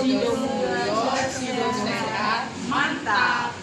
Sido Mulyo, Sido sehat, mantap.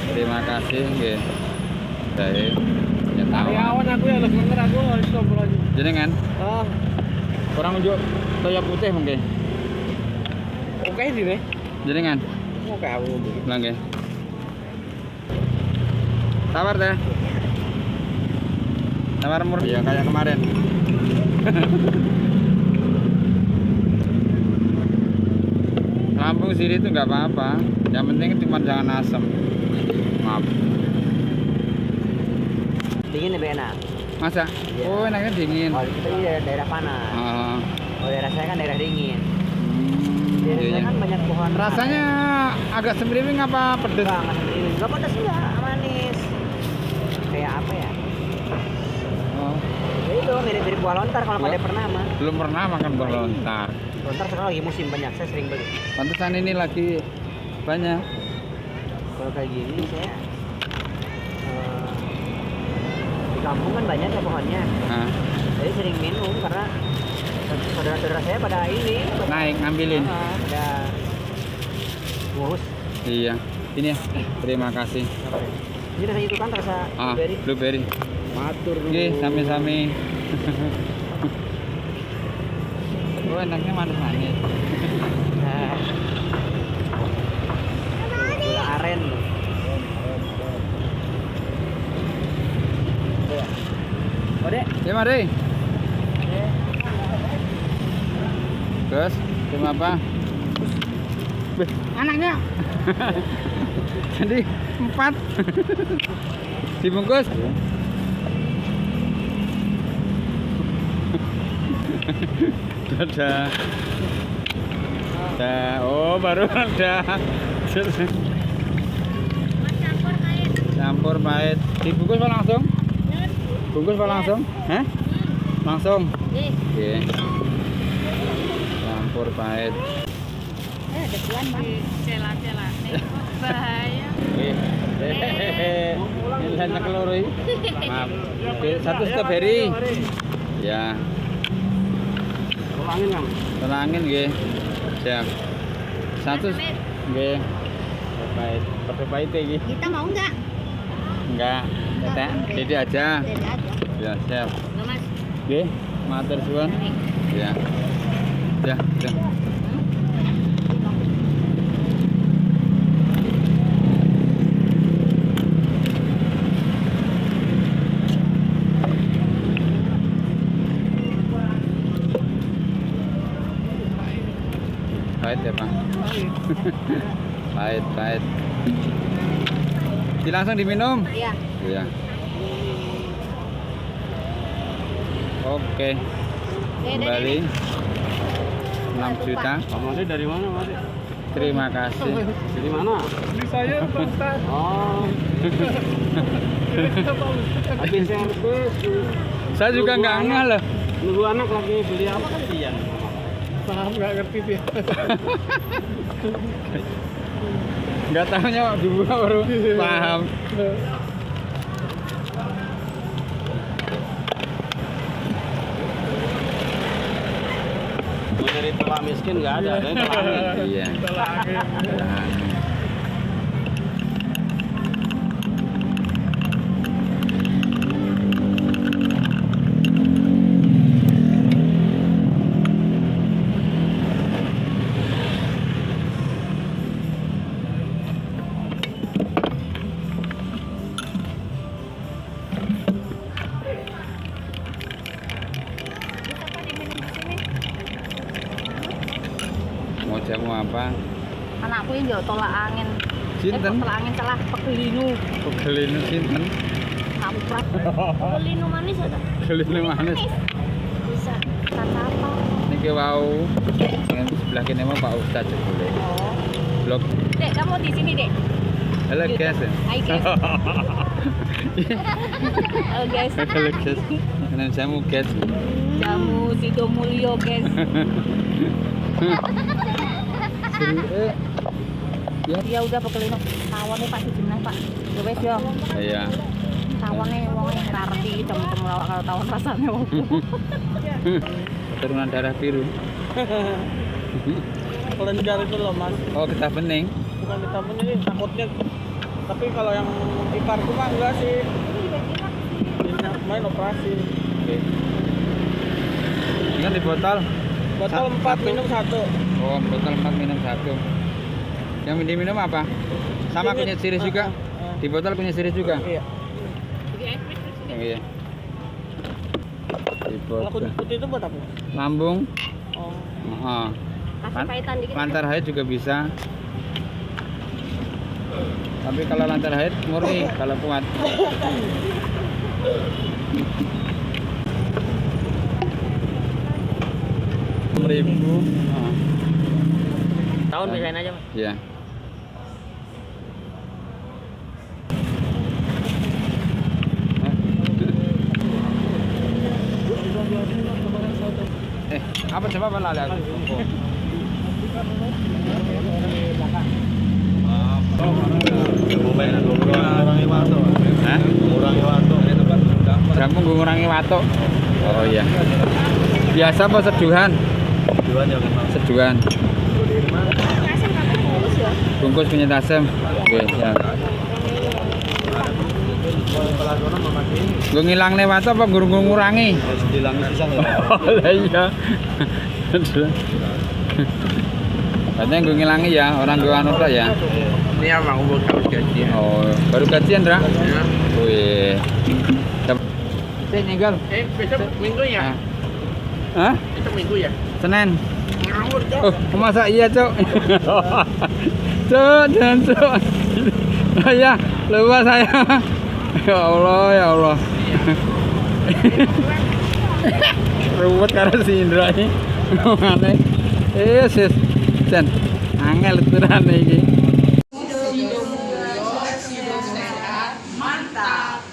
Terima kasih nggih. Dari karyawan aku ya les bener aku harus ngobrol aja. Jenengan? Oh, Kurang unjuk toya putih mungkin. oke sih nih. Jenengan? Oke aku. Lah nggih. Tawar teh. Tawar murni ya kayak kemarin. Lambung siri itu nggak apa-apa. Yang penting cuma jangan asam. Maaf. Dingin lebih enak. Masa? Iya. Oh, enaknya dingin. Kalau kita ini daerah panas. Oh. Kalau daerah saya kan daerah dingin. Iya, Daerah saya iya. kan banyak pohon. Rasanya agak semriwing apa pedes? enggak sendiri. Enggak pedas enggak, manis. Kayak apa ya? Oh, Ya itu mirip-mirip buah lontar kalau pada pernah mah. belum pernah makan buah lontar. Lontar sekarang lagi musim banyak, saya sering beli. Pantesan ini lagi banyak. Kalau kayak gini saya di kampung kan banyak ya pohonnya. Nah, Jadi sering minum karena saudara-saudara saya pada ini naik ngambilin. pada ngurus. Iya. Ini ya. Terima kasih. Ini rasa itu kan rasa blueberry. Blueberry. Matur. Oke, sami-sami. Oh, enaknya manis-manis. Nah, gula aren. Ode, Ya, mari. Terus, terima apa? Beh, anaknya. Jadi 4. Dibungkus. Dadah. Dadah. Oh, baru ada. Campur pahit. Dibungkus apa langsung? Bungkus apa langsung? Hah? Langsung? Oke. Campur pahit. Ada tuan bang. Cela-cela nih, bahaya. Ini hanya keloro ini. Maaf. Oke, satu strawberry. Ya, Ulangin kan. tenangin nggih. Siap. Satu nggih. Pahit. Pedes pahit iki. Kita mau nggak? Enggak. Tetek, jadi aja. Dede aja. Ya, siap. Nggak mas. Nggih, matur suwun. Ya. Ya, ya. Pahit ya, Pak? Pahit, pahit. Langsung diminum? Iya. Iya. Oke, kembali 6 juta. Pak Made dari mana, Made? Terima kasih. Dari mana? Di saya, Pak Ustaz. Oh. Habis servis. Saya juga nggak ngeh loh. Nunggu anak lagi beli apa kan dia? Paham nggak ngerti dia. Nggak tahunya dibuka baru paham. Dari telah miskin nggak ada yang telah. Iya. jamu apa? Anakku ini yo tolak angin. Sinten? Tolak angin salah pegelinu. Pegelinu sinten? Kampret. Pegelinu manis ada. Pegelinu manis. Bisa. Kata apa? Niki wau. Yang sebelah kene mah Pak Ustaz jebule. Oh. Blok. Dek, kamu di sini, Dek. Halo guys. Hai guys. Halo guys. Halo guys. Kenal jamu guys. Jamu Sido Mulyo, guys. Ya udah pegelinu. Tawone Pak Sijina, Pak. Ya wis yo. Iya. Tawone wong ngerti tem-tem lawak kalau tawon rasane wong. Turunan darah biru. Kelenjar itu loh mas, Oh, getah bening. bukan vitamin ini takutnya. Tapi kalau yang iparku mah enggak sih. Ini main operasi. Oke. Ini kan di botol. Botol 4 minum 1. Oh, botol 4 minum 1. Yang diminum apa? Sama punya series juga? Di botol punya series juga? Iya. Iya. Di Kalau botol. kuning putih itu buat apa? Lambung. Oh. Heeh. Kasih pahitan dikit. Lancar haid juga bisa. Tapi kalau lancar haid murni kalau kuat. Ribu. Tahun bisain aja mas. Iya. Apa coba lali aku? Jamu ngurangi watuk. Oh iya. Biasa apa seduhan? Seduhan. Bungkus penyet asam. Oke, siap. Gue ngilangne watuk apa gue ngurangi? Dilangi pisang ya. Oh iya. Katanya gue ngilangi ya, orang gue anu ya. Ini apa aku baru gaji. Oh, baru gajian, Dra? Wih. Saya nyegal. Besok minggu ya? Hah? Besok minggu ya? Senin. Oh, masa iya, Cok? Cok, dan Cok. Ya, lupa saya. Ya Allah, ya Allah. Ruwet karena si Indra ini. Aneh. Sis. Jan, angel turan iki. Mantap.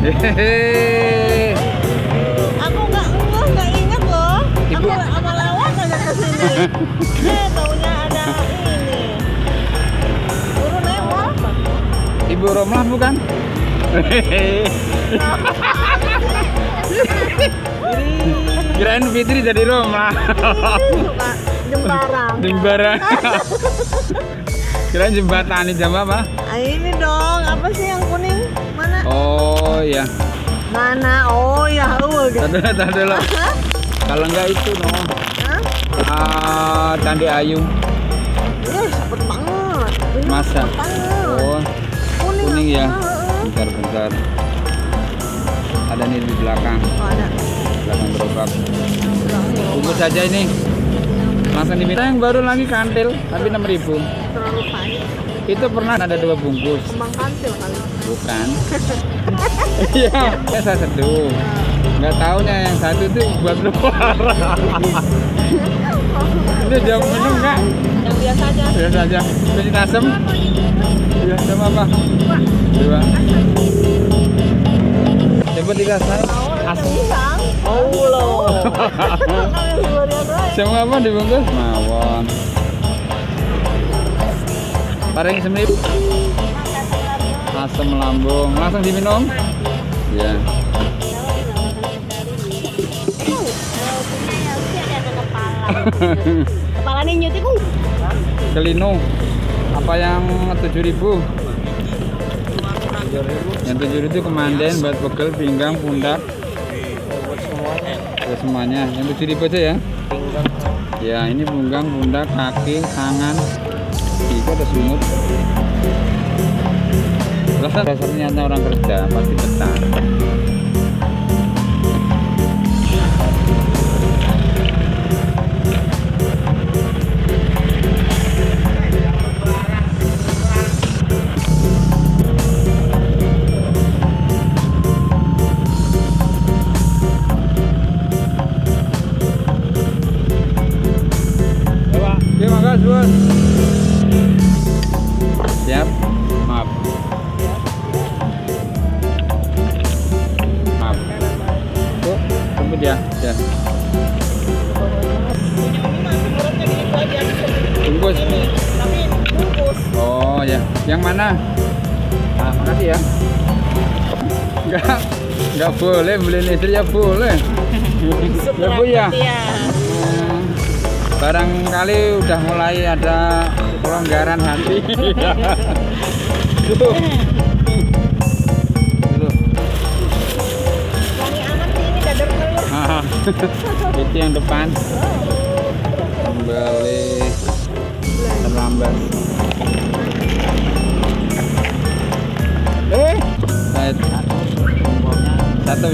Hehehe. Aku nggak ingat loh. Ibu. Aku sama lewat aja ke sini. Taunya ada ini. Turun lewat. Ibu Romlah bukan? Kirain Fitri jadi Romlah. Suka jembarang. Jembarang. Kirain jembatan jam apa? Ah, ini dong. Apa sih yang kuning? Mana? Oh iya. Mana? Oh ya, Tadi dulu. Kalau enggak itu dong. Candi Ayu. Cepet banget. Ini Masa? cepet banget. Oh, kuning ya. Bentar. Ada nih di belakang. Oh, ada. Belakang gerobak. Bungkus saja ini. Langsung diminta yang baru lagi kantil, tapi 6.000. Terlalu panjang. Itu pernah ada 2 bungkus. Kembang kantil kali. Bukan. Iya, saya seduh. Nggak taunya yang satu itu buat luar. Ini dia minum nggak? Yang biasa aja. Biasa aja. Penyit asem. Iya, sama apa? 2. Coba dirasain. Asem. Pisang. Oh loh. Sama apa dibungkus? Mawon. Paring semip. Asam lambung. Langsung diminum? Iya. Punya ya, ada kepala. kepalanya nyuti ku. Kelino. Apa yang 7.000? Yang 7.000 itu kemandan buat pegel, pinggang, pundak. Buat semuanya. Yang 7.000 aja ya. Ya, ini punggang, pundak, kaki, tangan. Itu ada semut. Dasarnya orang kerja pasti betah. Terima kasih, Bos. Siap. Maaf. Maaf. Tuh, tunggu dia. Ya. Bungkus. Tapi bungkus. Oh ya. Yang mana? Ah, makasih ya. Enggak boleh beli listrik ya boleh. Ya Bu ya. Iya. Barangkali udah mulai ada pelonggaran hati. Tuh. Wangi amat sih ini dadar telur. Itu yang depan. Kembali terlambat. Satu.